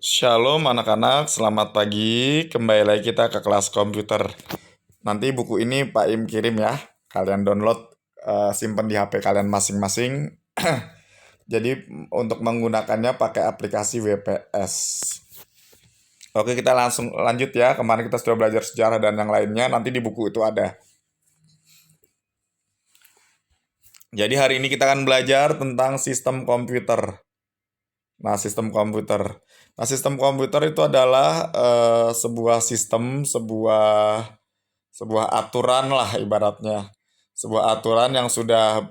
Shalom anak-anak, selamat pagi. Kembali lagi kita ke kelas komputer. Nanti buku ini Pak Im kirim ya. Kalian download, simpen di HP kalian masing-masing. Jadi untuk menggunakannya pakai aplikasi WPS. Oke, kita langsung lanjut ya. Kemarin kita sudah belajar sejarah dan yang lainnya. Nanti di buku itu ada. Jadi hari ini kita akan belajar tentang sistem komputer. Nah, sistem komputer. Nah, sistem komputer itu adalah sebuah sistem, sebuah aturan lah ibaratnya. Sebuah aturan yang sudah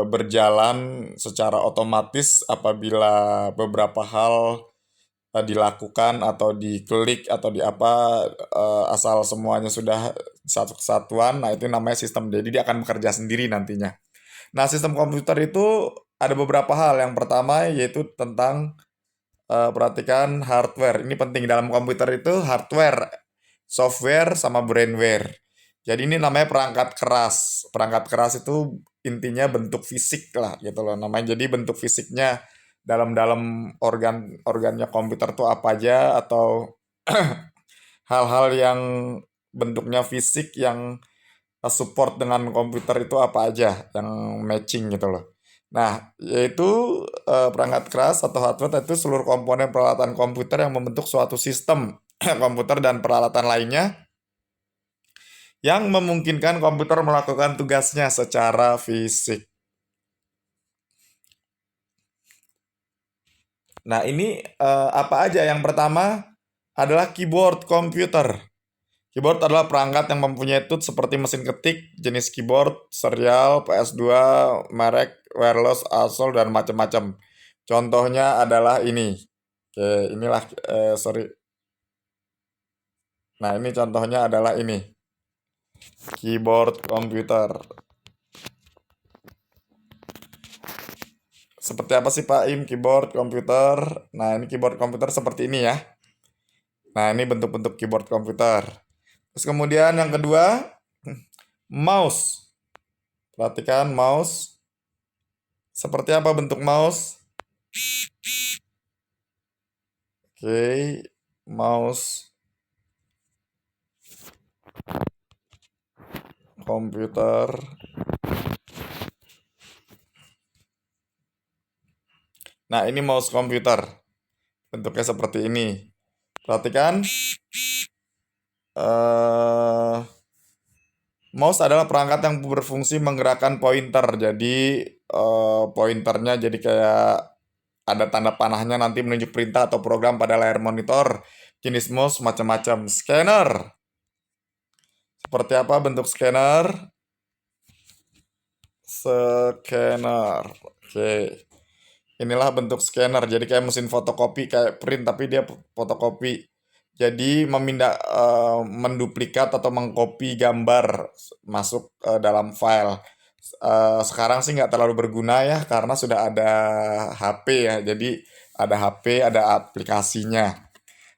berjalan secara otomatis apabila beberapa hal dilakukan atau diklik atau di apa, asal semuanya sudah satu kesatuan. Nah, itu namanya sistem. Jadi dia akan bekerja sendiri nantinya. Nah, sistem komputer itu ada beberapa hal. Yang pertama yaitu tentang perhatikan hardware. Ini penting dalam komputer itu hardware, software sama brainware. Jadi ini namanya perangkat keras. Perangkat keras itu intinya bentuk fisik lah gitu loh namanya. Jadi bentuk fisiknya dalam organnya komputer tuh apa aja atau hal-hal yang bentuknya fisik yang support dengan komputer itu apa aja yang matching gitu loh. Nah, yaitu perangkat keras atau hardware itu seluruh komponen peralatan komputer yang membentuk suatu sistem komputer dan peralatan lainnya yang memungkinkan komputer melakukan tugasnya secara fisik. Nah, ini apa aja? Yang pertama adalah keyboard komputer. Keyboard adalah perangkat yang mempunyai tooth seperti mesin ketik, jenis keyboard, serial, PS2, merek, wireless, asal, dan macam-macam. Contohnya adalah ini. Oke, inilah, sorry. Nah, ini contohnya adalah ini. Keyboard komputer. Seperti apa sih Pak Im keyboard komputer? Nah, ini keyboard komputer seperti ini ya. Nah, ini bentuk-bentuk keyboard komputer. Terus kemudian yang kedua, mouse. Perhatikan mouse. Seperti apa bentuk mouse? Oke, mouse komputer. Nah, ini mouse komputer. Bentuknya seperti ini. Perhatikan. eh Mouse adalah perangkat yang berfungsi menggerakkan pointer. Jadi pointernya jadi kayak ada tanda panahnya nanti menunjuk perintah atau program pada layar monitor. Jenis mouse macam-macam. Scanner. Seperti apa bentuk scanner? Scanner. Oke. Inilah bentuk scanner. Jadi kayak mesin fotokopi, kayak print tapi dia fotokopi. Jadi menduplikat atau mengcopy gambar masuk dalam file. Sekarang sih nggak terlalu berguna ya karena sudah ada HP ya. Jadi ada HP, ada aplikasinya.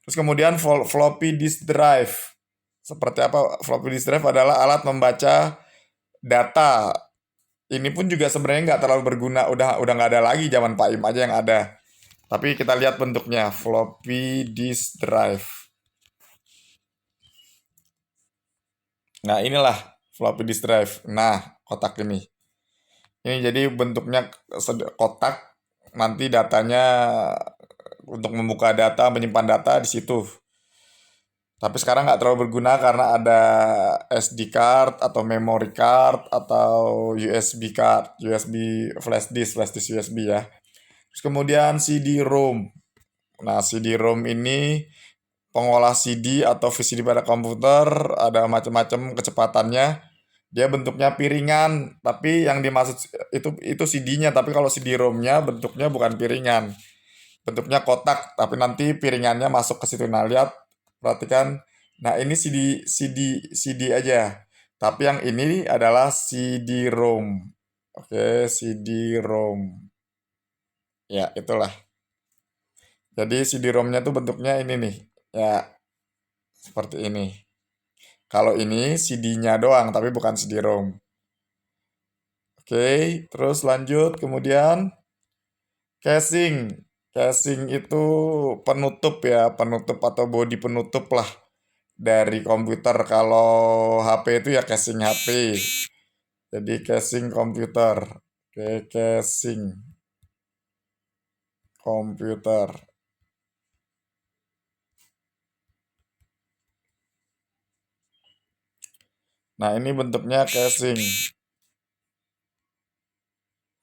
Terus kemudian floppy disk drive. Seperti apa? Floppy disk drive adalah alat membaca data. Ini pun juga sebenarnya nggak terlalu berguna. Udah nggak ada lagi, zaman Pak Im aja yang ada. Tapi kita lihat bentuknya, floppy disk drive. Nah, inilah floppy disk drive. Nah, kotak ini. Ini jadi bentuknya kotak, nanti datanya untuk membuka data, menyimpan data di situ. Tapi sekarang nggak terlalu berguna karena ada SD card atau memory card atau USB card, USB flash disk USB ya. Terus kemudian CD-ROM. Nah, CD-ROM ini pengolah CD atau VCD pada komputer, ada macam-macam kecepatannya. Dia bentuknya piringan, tapi yang dimaksud itu CD-nya, tapi kalau CD-ROM-nya bentuknya bukan piringan. Bentuknya kotak, tapi nanti piringannya masuk ke situ. Nah, lihat, perhatikan. Nah, ini CD aja. Tapi yang ini adalah CD-ROM. Oke, CD-ROM. Ya, itulah. Jadi CD-ROM-nya tuh bentuknya ini nih. Ya, seperti ini. Kalau ini CD-nya doang, tapi bukan CD-ROM. Oke, terus lanjut. Kemudian casing. Casing itu penutup ya, penutup atau bodi penutup lah dari komputer. Kalau HP itu ya casing HP. Jadi casing komputer. Oke, casing komputer. Nah, ini bentuknya casing.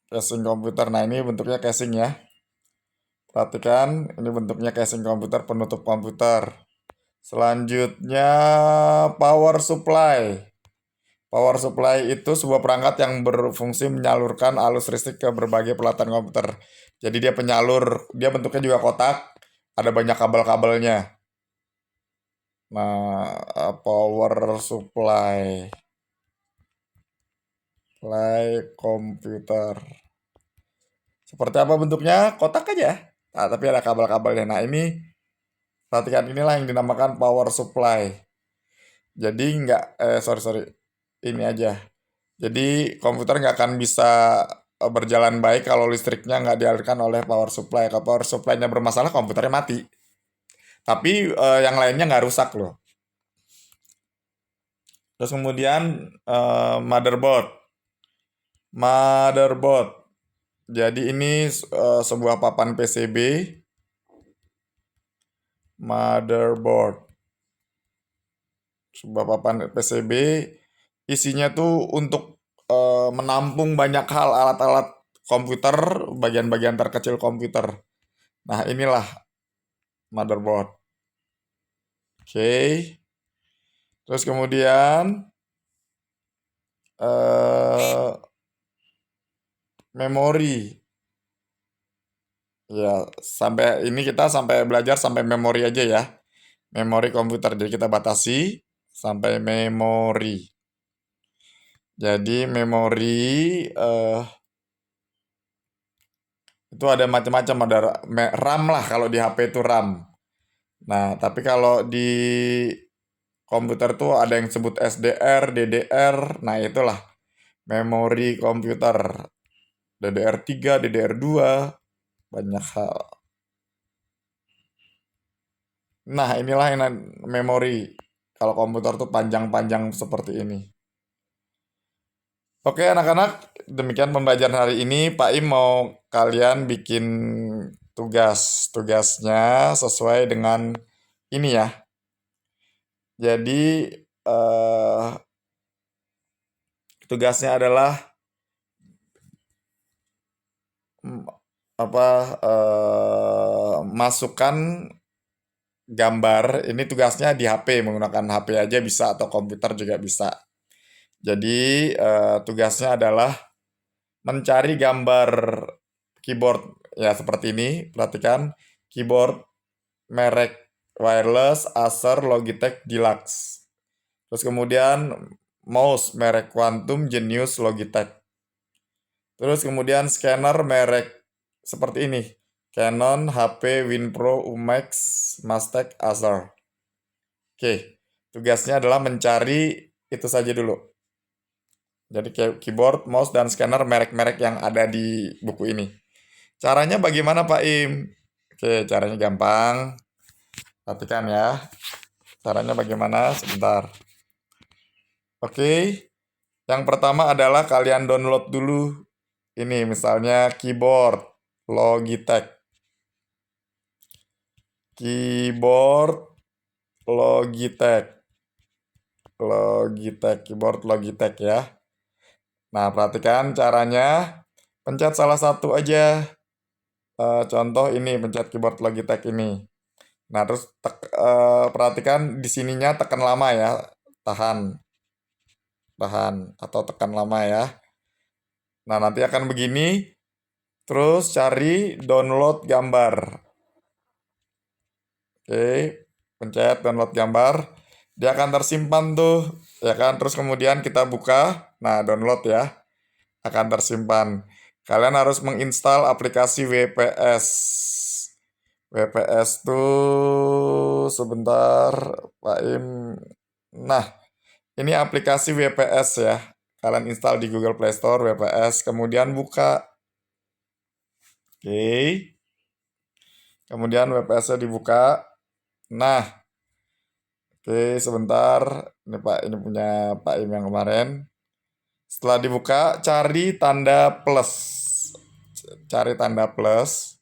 Casing komputer. Nah, ini bentuknya casing ya. Perhatikan, ini bentuknya casing komputer, penutup komputer. Selanjutnya, power supply. Power supply itu sebuah perangkat yang berfungsi menyalurkan arus listrik ke berbagai peralatan komputer. Jadi dia penyalur, dia bentuknya juga kotak, ada banyak kabel-kabelnya. Nah, power supply, komputer. Seperti apa bentuknya? Kotak aja. Nah, tapi ada kabel-kabelnya. Nah, ini perhatikan, inilah yang dinamakan power supply. Jadi nggak, sorry sorry, ini aja. Jadi komputer nggak akan bisa berjalan baik kalau listriknya nggak dialirkan oleh power supply. Kalau power supply-nya bermasalah, komputernya mati. Tapi yang lainnya nggak rusak loh. Terus kemudian motherboard. Motherboard. Jadi ini sebuah papan PCB. Motherboard. Sebuah papan PCB. Isinya tuh untuk menampung banyak hal, alat-alat komputer, bagian-bagian terkecil komputer. Nah, inilah motherboard. Oke. Terus kemudian eh memori. Ya, sampai ini kita sampai belajar sampai memori aja ya. Memori komputer. Jadi kita batasi sampai memori. Jadi memori eh itu ada macam-macam, ada RAM lah kalau di HP itu RAM. Nah, tapi kalau di komputer tuh ada yang sebut SDR, DDR. Nah, itulah memori komputer. DDR3, DDR2, banyak hal. Nah, inilah yang memori. Kalau komputer tuh panjang-panjang seperti ini. Oke, anak-anak, demikian pembelajaran hari ini. Pak Im mau kalian bikin tugas. Tugasnya sesuai dengan ini ya. Jadi, eh, tugasnya adalah mm, apa masukkan gambar. Ini tugasnya di HP, menggunakan HP aja bisa atau komputer juga bisa. Jadi tugasnya adalah mencari gambar keyboard ya seperti ini. Perhatikan, keyboard merek wireless Acer Logitech Deluxe. Terus kemudian mouse merek Quantum Genius Logitech. Terus kemudian scanner merek seperti ini. Canon, HP, WinPro, Umax, Mastech, Acer. Oke, tugasnya adalah mencari itu saja dulu. Jadi keyboard, mouse, dan scanner merek-merek yang ada di buku ini. Caranya bagaimana Pak Im? Oke, caranya gampang. Perhatikan ya. Caranya bagaimana? Sebentar. Oke, yang pertama adalah kalian download dulu. Ini misalnya keyboard Logitech. Keyboard Logitech. Logitech, keyboard Logitech ya. Nah, perhatikan caranya. Pencet salah satu aja. Contoh ini, pencet keyboard Logitech ini. Nah, terus perhatikan di sininya tekan lama ya. Tahan, tahan atau tekan lama ya. Nah, nanti akan begini. Terus cari download gambar. Oke, pencet download gambar. Dia akan tersimpan tuh, ya kan? Terus kemudian kita buka. Nah, download ya. Akan tersimpan. Kalian harus menginstal aplikasi WPS. WPS tuh sebentar, Pak Im. Nah, ini aplikasi WPS ya. Kalian install di Google Play Store WPS, kemudian buka. Oke. Kemudian WPS-nya dibuka. Nah, oke, sebentar. Ini Pak, ini punya Pak Im yang kemarin. Setelah dibuka, cari tanda plus. Cari tanda plus.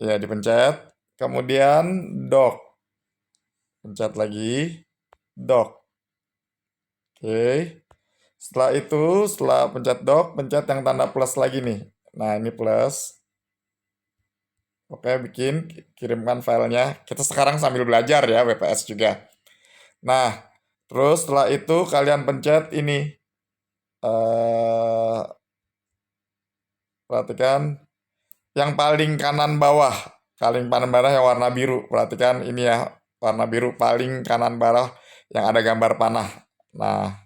Ya, dipencet. Kemudian dock. Pencet lagi. Dock. Oke. Setelah itu, setelah pencet dock, pencet yang tanda plus lagi nih. Nah, ini plus. Oke, kirimkan filenya. Kita sekarang sambil belajar ya, WPS juga. Nah, terus setelah itu kalian pencet ini. eh Perhatikan yang paling kanan bawah. Paling kanan bawah yang warna biru. Perhatikan ini ya, warna biru paling kanan bawah yang ada gambar panah. Nah,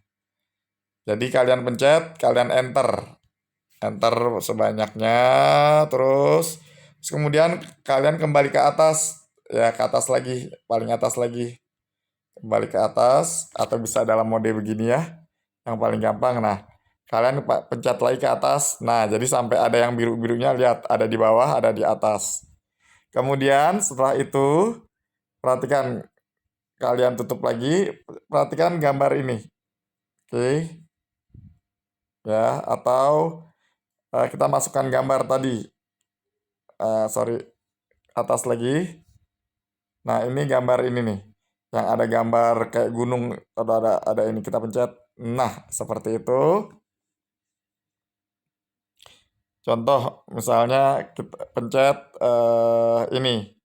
jadi kalian pencet, kalian enter. Enter sebanyaknya, terus kemudian kalian kembali ke atas, ya ke atas lagi, paling atas lagi, kembali ke atas, atau bisa dalam mode begini ya, yang paling gampang. Nah, kalian pencet lagi ke atas, nah jadi sampai ada yang biru-birunya, lihat ada di bawah, ada di atas. Kemudian setelah itu, perhatikan, kalian tutup lagi, perhatikan gambar ini, oke, ya, atau kita masukkan gambar tadi. Sorry, atas lagi. Nah, ini gambar ini nih. Yang ada gambar kayak gunung, atau ada ini, kita pencet. Nah, seperti itu. Contoh misalnya kita pencet ini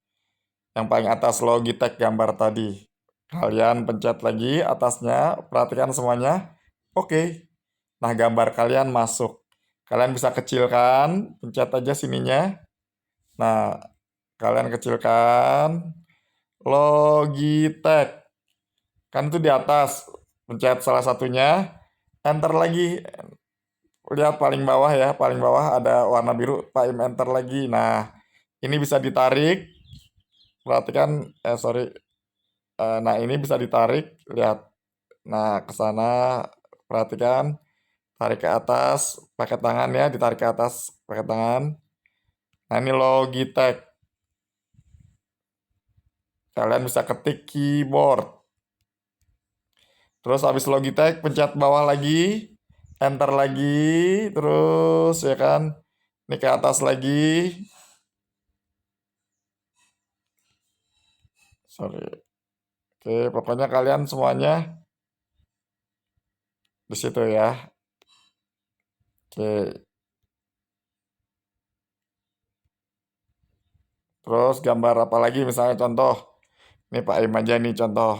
yang paling atas, Logitech gambar tadi. Kalian pencet lagi atasnya, perhatikan semuanya. Oke. Nah, gambar kalian masuk. Kalian bisa kecilkan, pencet aja sininya. Nah, kalian kecilkan Logitech. Kan itu di atas. Pencet salah satunya, enter lagi. Lihat paling bawah ya, paling bawah ada warna biru, Pak Im enter lagi. Nah, ini bisa ditarik. Perhatikan, sorry. Nah, ini bisa ditarik, lihat. Nah, ke sana, perhatikan. Tarik ke atas, pakai tangan ya, ditarik ke atas, pakai tangan. Nah, ini Logitech. Kalian bisa ketik keyboard. Terus habis Logitech pencet bawah lagi, enter lagi, terus ya kan, ini ke atas lagi, sorry, oke, pokoknya kalian semuanya di situ ya, oke, terus gambar apa lagi misalnya contoh, ini Pak Im aja nih contoh,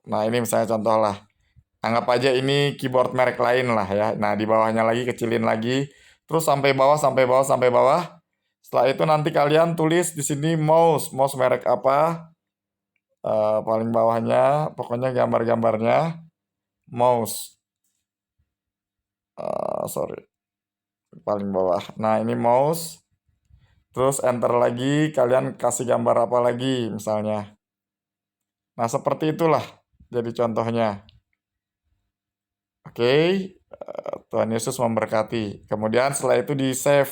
nah ini misalnya contoh lah, anggap aja ini keyboard merek lain lah ya, nah di bawahnya lagi kecilin lagi, terus sampai bawah, sampai bawah, sampai bawah. Setelah itu nanti kalian tulis di sini mouse merek apa, paling bawahnya, pokoknya gambar-gambarnya, mouse, sorry, paling bawah. Nah, ini mouse, terus enter lagi, kalian kasih gambar apa lagi, misalnya. Nah, seperti itulah jadi contohnya. Oke, Tuhan Yesus memberkati. Kemudian setelah itu di save,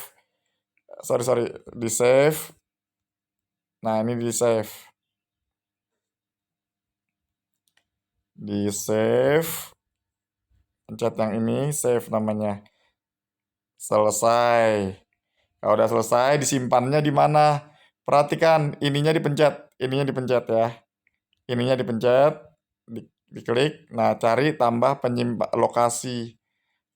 sorry, di save. Nah, ini di save. Di save, pencet yang ini, save namanya. Selesai. Kalau udah selesai, disimpannya di mana? Perhatikan, ininya dipencet ya. Ininya dipencet, diklik. Nah, cari tambah penyimpan lokasi.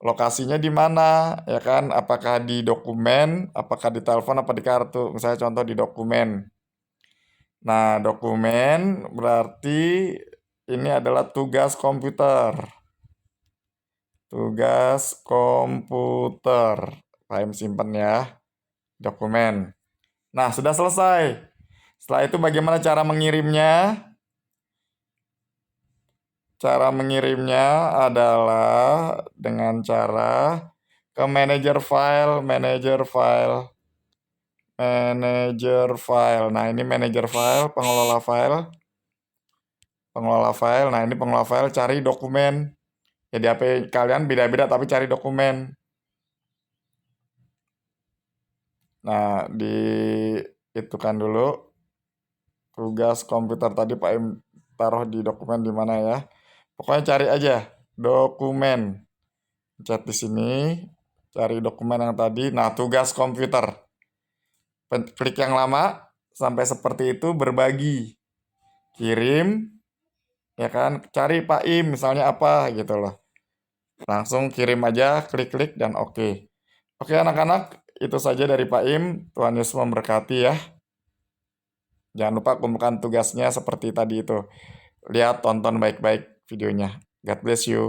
Lokasinya di mana? Ya kan? Apakah di dokumen, apakah di telepon, apa di kartu? Misalnya contoh di dokumen. Nah, dokumen berarti ini adalah tugas komputer. Tugas komputer. Pak simpen ya, dokumen. Nah, sudah selesai. Setelah itu bagaimana cara mengirimnya? Cara mengirimnya adalah dengan cara ke manager file. Nah, ini manager file, pengelola file, pengelola file. Nah, ini pengelola file, cari dokumen. Jadi HP kalian beda-beda tapi cari dokumen. Nah, itu kan dulu tugas komputer tadi Pak Im taruh di dokumen di mana ya. Pokoknya cari aja dokumen. Chat di sini, cari dokumen yang tadi. Nah, tugas komputer. Klik yang lama sampai seperti itu, berbagi. Kirim, ya kan? Cari Pak Im misalnya apa gitu loh. Langsung kirim aja, klik-klik dan oke. Oke anak-anak, itu saja dari Pak Im. Tuhan Yesus memberkati ya. Jangan lupa kumpulkan tugasnya seperti tadi itu. Lihat, tonton baik-baik videonya. God bless you.